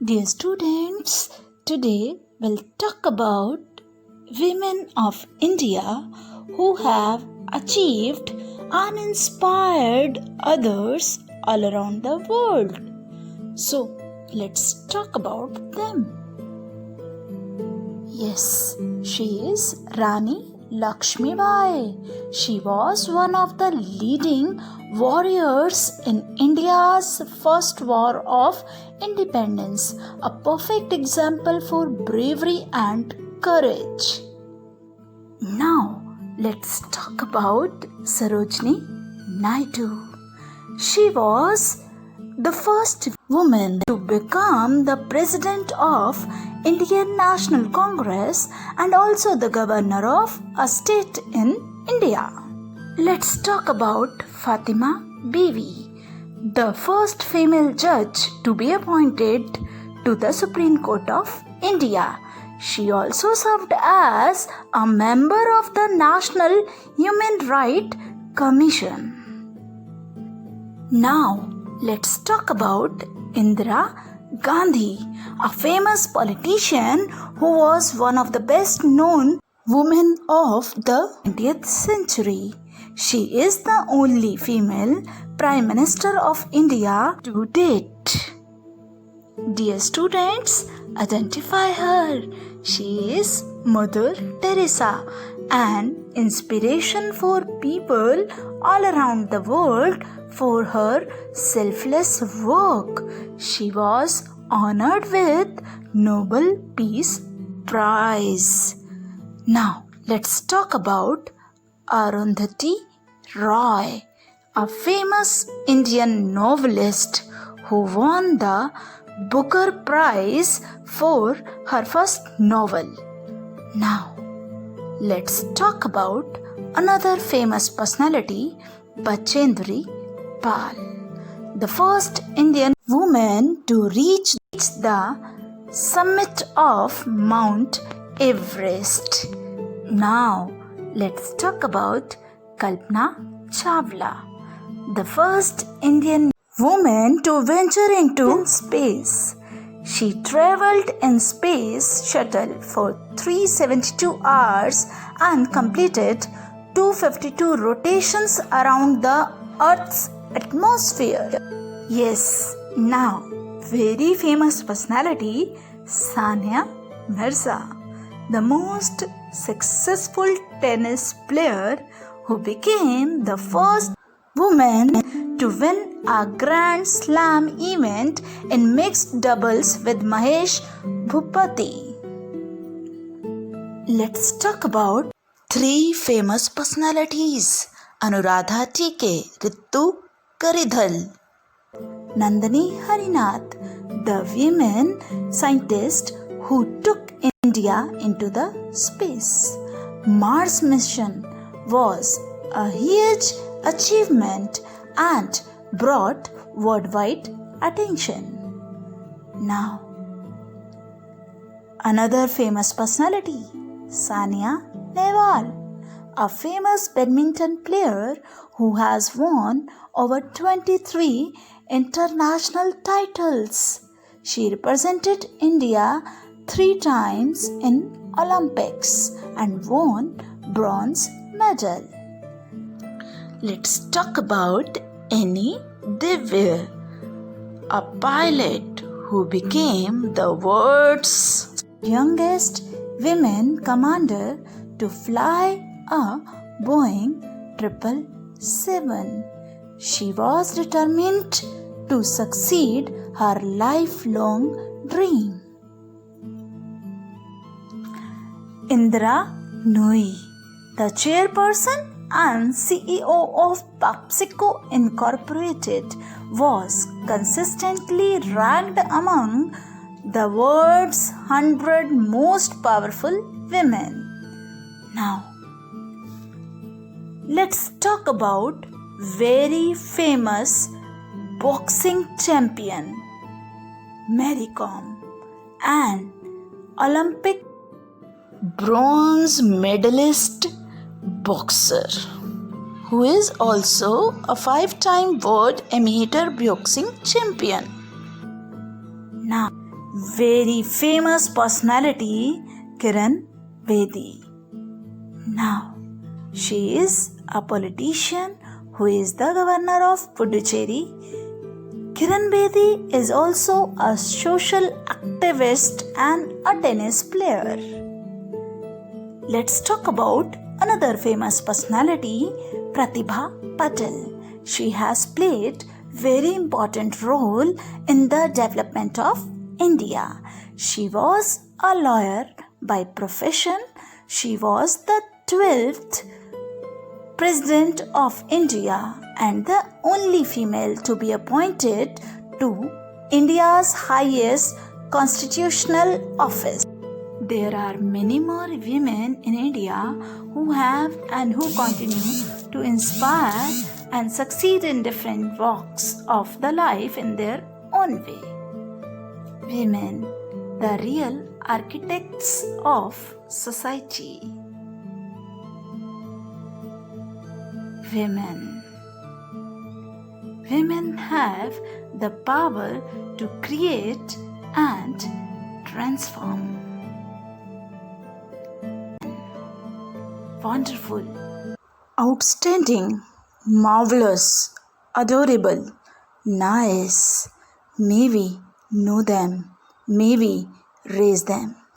Dear students, today we'll talk about women of India who have achieved and inspired others all around the world. So, let's talk about them. Yes, she is Rani Lakshmi Bai. She was one of the leading warriors in India's first war of independence, a perfect example for bravery and courage. Now, let's talk about Sarojini Naidu. She was the first woman to become the president of Indian National Congress and also the governor of a state in India. Let's talk about Fatima Bibi, the first female judge to be appointed to the Supreme Court of India. She also served as a member of the National Human Rights Commission. Now, let's talk about Indira Gandhi, a famous politician who was one of the best known women of the 20th century. She is the only female Prime Minister of India to date. Dear students, identify her. She is Mother Teresa, an inspiration for people all around the world for her selfless work. She was honored with Nobel Peace Prize. Now, let's talk about Arundhati Roy, a famous Indian novelist who won the Booker Prize for her first novel. Now, let's talk about another famous personality, Bachendri Pal, the first Indian woman to reach the summit of Mount Everest. Now, let's talk about Kalpana Chawla, the first Indian woman to venture into space. She traveled in space shuttle for 372 hours and completed 252 rotations around the Earth's atmosphere. Yes, now very famous personality Sania Mirza, the most successful tennis player who became the first woman to win a Grand Slam event in mixed doubles with Mahesh Bhupati. Let's talk about three famous personalities: Anuradha TK, Ritu Karidhal, Nandini Harinath, the women scientist who took India into the space. Mars mission was a huge achievement and brought worldwide attention. Now, another famous personality, Sania Nehwal, a famous badminton player who has won over 23 international titles. She represented India 3 times in Olympics and won bronze medal. Let's talk about Annie Divya, a pilot who became the world's youngest women commander to fly a Boeing 777. She was determined to succeed her lifelong dream. Indra Nooyi, the chairperson and CEO of PepsiCo Incorporated, was consistently ranked among the world's 100 most powerful women. Now, let's talk about very famous boxing champion Mary Kom, an Olympic bronze medalist boxer who is also a 5-time world amateur boxing champion. Now, very famous personality, Kiran Bedi. Now, she is a politician who is the governor of Puducherry. Kiran Bedi is also a social activist and a tennis player. Let's talk about another famous personality, Pratibha Patil. She has played very important role in the development of India. She was a lawyer by profession. She was the 12th President of India and the only female to be appointed to India's highest constitutional office. There are many more women in India who have and who continue to inspire and succeed in different walks of the life in their own way. Women, the real architects of society. Women have the power to create and transform. Wonderful, outstanding, marvelous, adorable, nice. May we know them, may we raise them.